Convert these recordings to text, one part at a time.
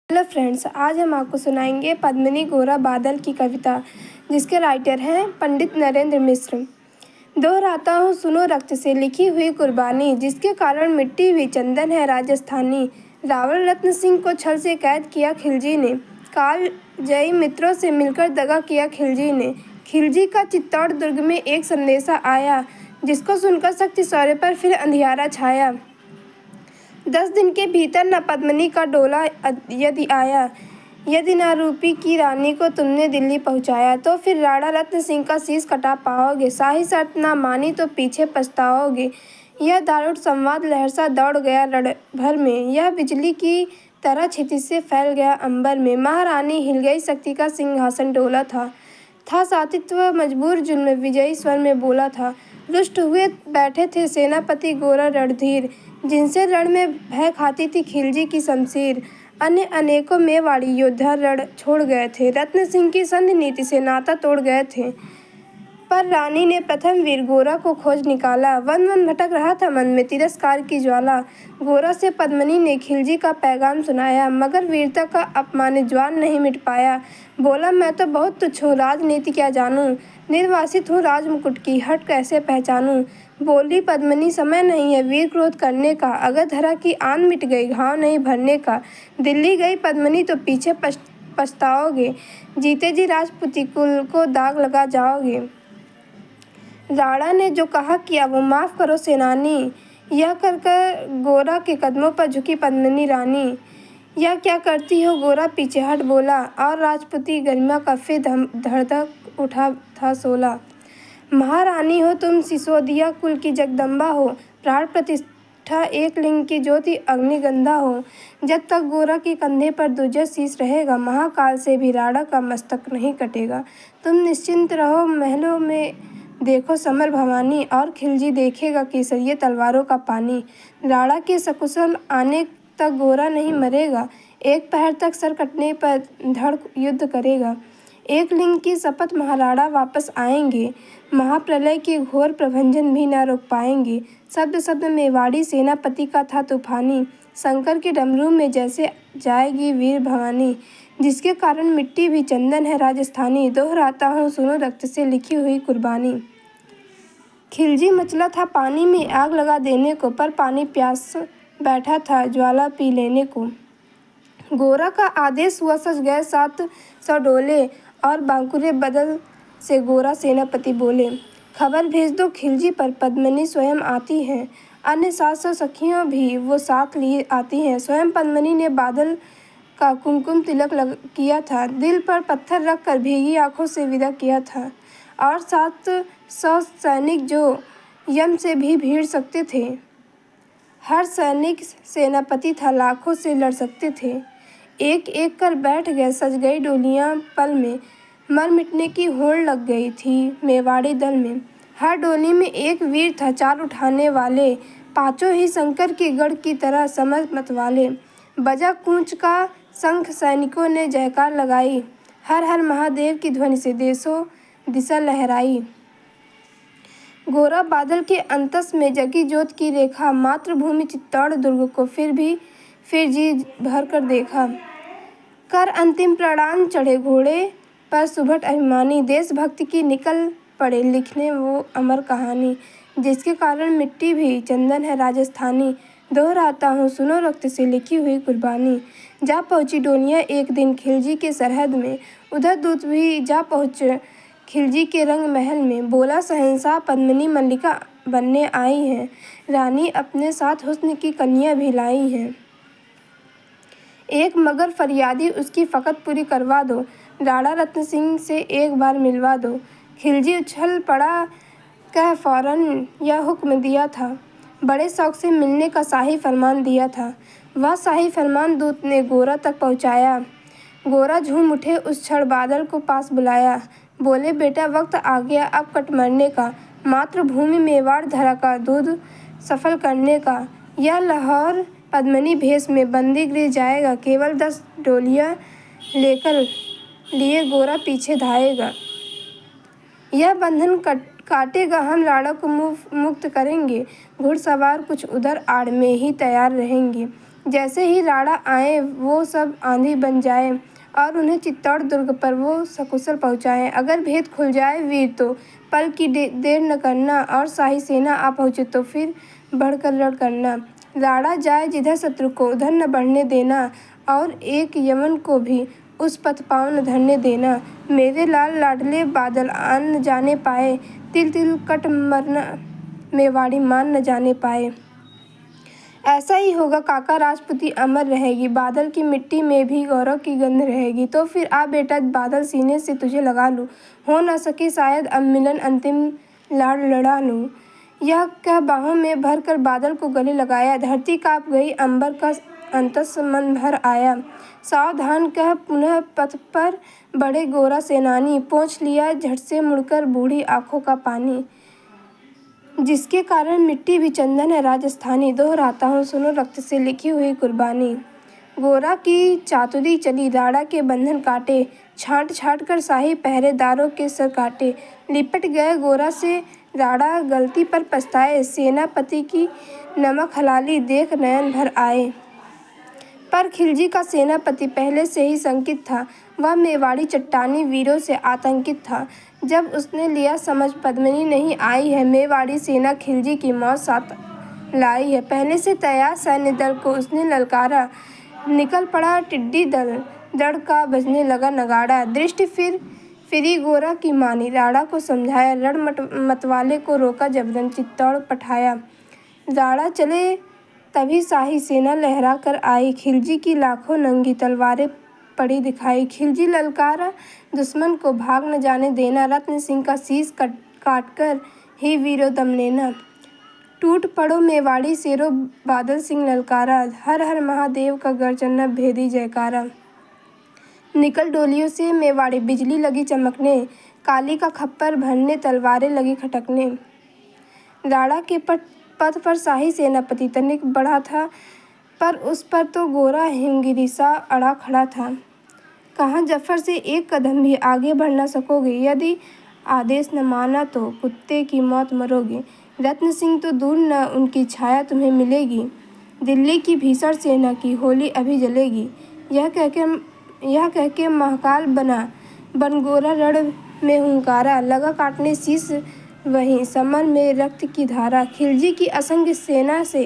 Hello friends, आज हम आपको सुनाएंगे पद्मिनी गोरा बादल की कविता, जिसके राइटर हैं पंडित नरेंद्र मिश्र। दोहराता हूँ सुनो रक्त से लिखी हुई कुर्बानी, जिसके कारण मिट्टी भी चंदन है राजस्थानी। रावल रत्न सिंह को छल से कैद किया खिलजी ने, काल जयी मित्रों से मिलकर दगा किया खिलजी ने। खिलजी का चित्तौड़ दुर्ग में एक संदेशा आया, जिसको सुनकर शक्ति शौर्य पर फिर अंधियारा छाया। 10 दिन के भीतर न पद्मिनी का डोला यदि आया, यदि न रूपी की रानी को तुमने दिल्ली पहुंचाया, तो फिर राणा रत्न सिंह का शीश कटा पाओगे। शाही शर्त ना मानी तो पीछे पछताओगे। यह दारुण संवाद लहर दौड़ गया रण भर में, यह बिजली की तरह क्षितिज से फैल गया अंबर में। महारानी हिल गई, शक्ति का सिंहासन डोला था सातित्व मजबूर जुल्म विजयी स्वर में बोला था। रुष्ट हुए बैठे थे सेनापति गोरा रणधीर, जिनसे रण में भय खाती थी खिलजी की शमशीर। अन्य अनेकों मेवाड़ी योद्धा रण छोड़ गए थे, रत्न सिंह की संधि नीति से नाता तोड़ गए थे। पर रानी ने प्रथम वीर गोरा को खोज निकाला, वन वन भटक रहा था मन में तिरस्कार की ज्वाला। गोरा से पद्मिनी ने खिलजी का पैगाम सुनाया, मगर वीरता का अपमानित ज्वाल नहीं मिट पाया। बोला, मैं तो बहुत तुच्छ हूँ, राजनीति क्या जानूं, निर्वासित हूँ राजमुकुट की हट कैसे पहचानूं। बोली पद्मिनी, समय नहीं है वीर क्रोध करने का, अगर धरा की आन मिट गई घाव नहीं भरने का। दिल्ली गई पद्मिनी तो पीछे पछताओगे, जीते जी राजपूती कुल को दाग लगा जाओगे। राणा ने जो कहा किया वो माफ़ करो सेनानी, यह कर कर गोरा के कदमों पर झुकी पद्मिनी रानी। यह क्या करती हो गोरा पीछे हट बोला, और राजपूती गरिमा का फिर धड़धक उठा था शोला। महारानी हो तुम, सिसोदिया कुल की जगदम्बा हो, प्राण प्रतिष्ठा एक लिंग की ज्योति अग्निगंधा हो। जब तक गोरा के कंधे पर दूजा शीश रहेगा, महाकाल से भी राणा का मस्तक नहीं कटेगा। तुम निश्चिंत रहो, महलों में देखो समर भवानी, और खिलजी देखेगा केसरिये तलवारों का पानी। राणा के सकुशल आने तक गोरा नहीं मरेगा, एक पहर तक सर कटने पर धड़ युद्ध करेगा। एक लिंग की शपथ महाराणा वापस आएंगे, महाप्रलय के घोर प्रभंजन भी न रोक पाएंगे। शब्द शब्द मेवाड़ी सेनापति का था तूफानी, शंकर के डमरू में जैसे जाएगी वीर भवानी, जिसके कारण मिट्टी भी चंदन है राजस्थानी। दोहराता हूँ सुनो रक्त से लिखी हुई कुर्बानी। खिलजी मचला था पानी में आग लगा देने को, पर पानी प्यास बैठा था ज्वाला पी लेने को। गोरा का आदेश हुआ, सज गए 700 डोले, और बांकुरे बदल से गोरा सेनापति बोले, खबर भेज दो खिलजी पर पद्मिनी स्वयं आती हैं। अन्य 700 सखियों भी वो साथ लिए आती हैं। स्वयं पद्मिनी ने बादल का कुमकुम तिलक किया था, दिल पर पत्थर रख कर भीगी आंखों से विदा किया था। और 700 सैनिक जो यम से भी भिड़ सकते थे, हर सैनिक सेनापति था, लाखों से लड़ सकते थे। एक एक कर बैठ गए, सज गई डोलियां पल में, मर मिटने की होड़ लग गई थी मेवाड़ी दल में। हर डोली में एक वीर था, 4 उठाने वाले, पांचों ही शंकर के गढ़ की तरह समर मतवाले। बजा कूंच का शंख, सैनिकों ने जयकार लगाई, हर हर महादेव की ध्वनि से देशों दिशा लहराई। गोरा बादल के अंतस में जगी ज्योत की रेखा, मातृभूमि चित्तौड़ दुर्ग को फिर जी भर कर देखा। कर अंतिम प्रणाम चढ़े घोड़े पर सुभट अभिमानी, देशभक्ति की निकल पड़े लिखने वो अमर कहानी, जिसके कारण मिट्टी भी चंदन है राजस्थानी। दोहराता हूँ सुनो रक्त से लिखी हुई कुर्बानी। जा पहुँची डोलियाँ एक दिन खिलजी के सरहद में, उधर दूत भी जा पहुँचे खिलजी के रंग महल में। बोला शहंशाह, पद्मिनी मल्लिका बनने आई हैं, रानी अपने साथ हुस्न की कन्या भी लाई हैं। एक मगर फरियादी उसकी फ़कत पूरी करवा दो, राणा रत्न सिंह से एक बार मिलवा दो। खिलजी उछल पड़ा, कह फौरन यह हुक्म दिया था, बड़े शौक से मिलने का शाही फरमान दिया था। वह शाही फरमान दूत ने गोरा तक पहुँचाया। गोरा झूम उठे, उस क्षण बादल को पास बुलाया। बोले, बेटा वक्त आ गया अब कट मरने का, मातृभूमि मेवाड़ धरा का दूध सफल करने का। यह लाहौर पद्मिनी भेष में बंदी गृह जाएगा, केवल 10 डोलियां लेकर लिए गोरा पीछे धाएगा। यह बंधन काटेगा, हम राणा को मुक्त करेंगे, घुड़सवार कुछ उधर आड़ में ही तैयार रहेंगे। जैसे ही राणा आए वो सब आंधी बन जाए और उन्हें चित्तौड़ दुर्ग पर वो सकुशल पहुँचाएं। अगर भेद खुल जाए वीर तो पल की देर न करना, और शाही सेना आ पहुँचे तो फिर बढ़कर रण करना। राणा जाए जिधर शत्रु को उधर न बढ़ने देना, और एक यमन को भी उस पथ पाँव न धरने देना। मेरे लाल लाडले बादल आन न जाने पाए, तिल तिल कट मरना मेवाड़ी मान न जाने पाए। ऐसा ही होगा काका, राजपूती अमर रहेगी, बादल की मिट्टी में भी गौरव की गंध रहेगी। तो फिर आ बेटा बादल, सीने से तुझे लगा लूँ, हो न सके शायद अब मिलन, अंतिम लाड़ लड़ा लूँ। यह कह बाहों में भर कर बादल को गले लगाया। धरती काँप गई, अंबर का अंतस मन भर आया। सावधान कह पुनः पथ पर बढ़े गोरा सेनानी, पोंछ लिया झट से मुड़कर बूढ़ी आंखों का पानी, जिसके कारण मिट्टी भी चंदन है राजस्थानी। दोहराता हूँ सुनो रक्त से लिखी हुई कुर्बानी। गोरा की चातुरी चली, राणा के बंधन काटे, छांट छांट कर शाही पहरेदारों के सर काटे। लिपट गए गोरा से राणा, गलती पर पछताए, सेनापति की नमक हलाली देख नयन भर आए। पर खिलजी का सेनापति पहले से ही शंकित था, वह मेवाड़ी चट्टानी वीरों से आतंकित था। जब उसने लिया समझ पद्मिनी नहीं आई है, मेवाड़ी सेना खिलजी की मौत साथ लाई है। पहले से तैयार सैन्य दल को उसने ललकारा, निकल पड़ा टिड्डी दल, दड़ का बजने लगा नगाड़ा। दृष्टि फिरी गोरा की मानी, राणा को समझाया, रण मतवाले को रोका जबरन, चित्तौड़ पठाया। राणा चले तभी शाही सेना लहरा कर आई, खिलजी की लाखों नंगी तलवारें पड़ी दिखाई। खिलजी ललकारा दुश्मन को भाग न जाने देना, रत्न सिंह का शीश काट कर ही वीरों दम लेना। टूट पड़ो मेवाड़ी शेरों, बादल सिंह ललकारा, हर हर महादेव का गर्जना भेदी जयकारा। निकल डोलियों से मेवाड़ी, बिजली लगी चमकने, काली का खप्पर भरने, तलवारें लगी खटकने। राणा के पथ पर शाही सेनापति तनिक बढ़ा था, पर उस पर तो गोरा हिमगिरी सा अड़ा खड़ा था। कहाँ जफर से एक कदम भी आगे बढ़ न सकोगे, यदि आदेश न माना तो कुत्ते की मौत मरोगे। रत्न सिंह तो दूर न, उनकी छाया तुम्हें मिलेगी, दिल्ली की भीषण सेना की होली अभी जलेगी। यह कह के महाकाल बन गोरा रण में हुंकारा, लगा काटने शीश वहीं समर में रक्त की धारा। खिलजी की असंख्य सेना से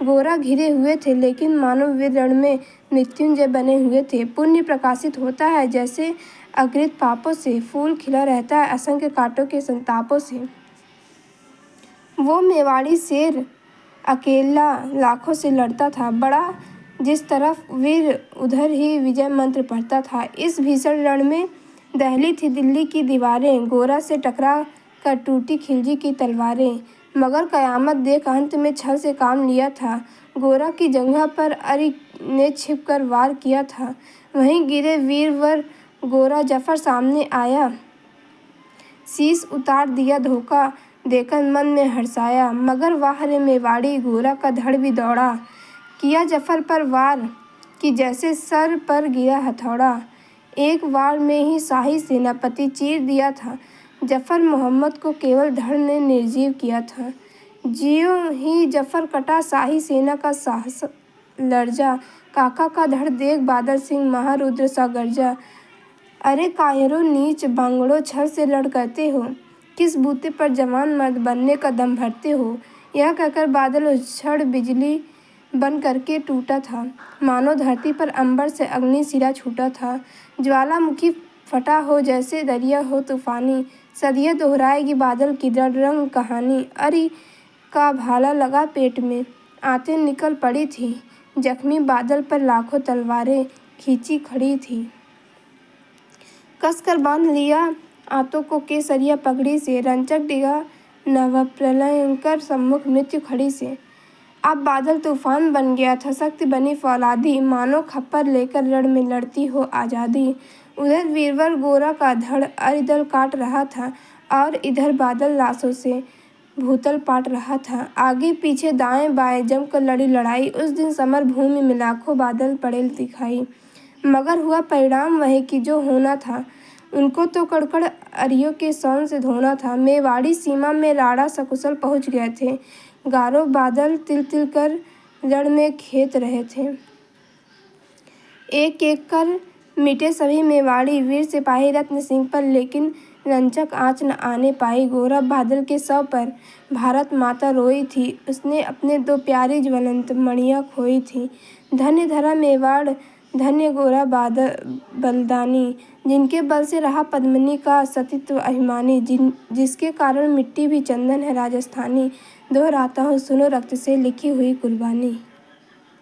गोरा घिरे हुए थे, लेकिन मानो वे रण में मृत्युंजय बने हुए थे। पुण्य प्रकाशित होता है जैसे अघृत पापों से, फूल खिला रहता है असंख्य कांटों के संतापों से। वो मेवाड़ी शेर अकेला लाखों से लड़ता था, बड़ा जिस तरफ वीर उधर ही विजय मंत्र पढ़ता था। इस भीषण रण में दहली थी दिल्ली की दीवारें, गोरा से टकरा कर टूटी खिलजी की तलवारें। मगर कयामत देख अंत में छल से काम लिया था, गोरा की जगह पर अरी ने छिप कर वार किया था। वहीं गिरे वीरवर गोरा जफर सामने आया, शीश उतार दिया धोखा देकर मन में हर्षाया। मगर वाह रे मेवाड़ी, गोरा का धड़ भी दौड़ा, किया जफर पर वार कि जैसे सर पर गिरा हथौड़ा। एक वार में ही शाही सेनापति चीर दिया था, जफर मोहम्मद को केवल धड़ ने निर्जीव किया था। ज्यों ही जफर कटा, शाही सेना का साहस लर्जा, काका का धड़ देख बादल सिंह महारुद्र सा गरजा। अरे कायरों नीच बांगड़ों, छल से लड़ करते हो, किस बूते पर जवान मर्द बनने का दम भरते हो। यह कहकर बादल उछड़ बिजली बन करके टूटा था, मानो धरती पर अंबर से अग्नि सिरा छूटा था। ज्वालामुखी फटा हो जैसे दरिया हो तूफानी, सदियां दोहराएगी बादल की रंग कहानी। अरी का भाला लगा पेट में, आंतें निकल पड़ी थी, जख्मी बादल पर लाखों तलवारें खींची खड़ी थी। कसकर बांध लिया आंतों को केसरिया पगड़ी से, रंचक डिगा नवप्रलयंकर सम्मुख मृत्यु खड़ी से। अब बादल तूफान बन गया था, शक्ति बनी फौलादी, मानो खप्पर लेकर रण में लड़ती हो आज़ादी। उधर वीरवर गोरा का धड़ अरिदल काट रहा था, और इधर बादल लाशों से भूतल पाट रहा था। आगे पीछे दाएं बाएं जमकर लड़ी लड़ाई, उस दिन समर भूमि में लाखों बादल पड़े दिखाई। मगर हुआ परिणाम वही कि जो होना था, उनको तो कड़कड़ अरियों के सौन से धोना था। मेवाड़ी सीमा में राणा सकुशल पहुंच गए थे, गारो बादल तिल तिल कर रण में खेत रहे थे। एक एक कर मिटे सभी मेवाड़ी वीर सिपाही रत्न सिंह पर, लेकिन रंचक आँच न आने पाई। गोरा बादल के शव पर भारत माता रोई थी, उसने अपने 2 प्यारी ज्वलंत मणियाँ खोई थी। धन्य धरा मेवाड़, धन्य गोरा बलदानी, जिनके बल से रहा पद्मिनी का सतीत्व अभिमानी, जिसके कारण मिट्टी भी चंदन है राजस्थानी। दोहराता हूँ, सुनो रक्त से लिखी हुई कुर्बानी।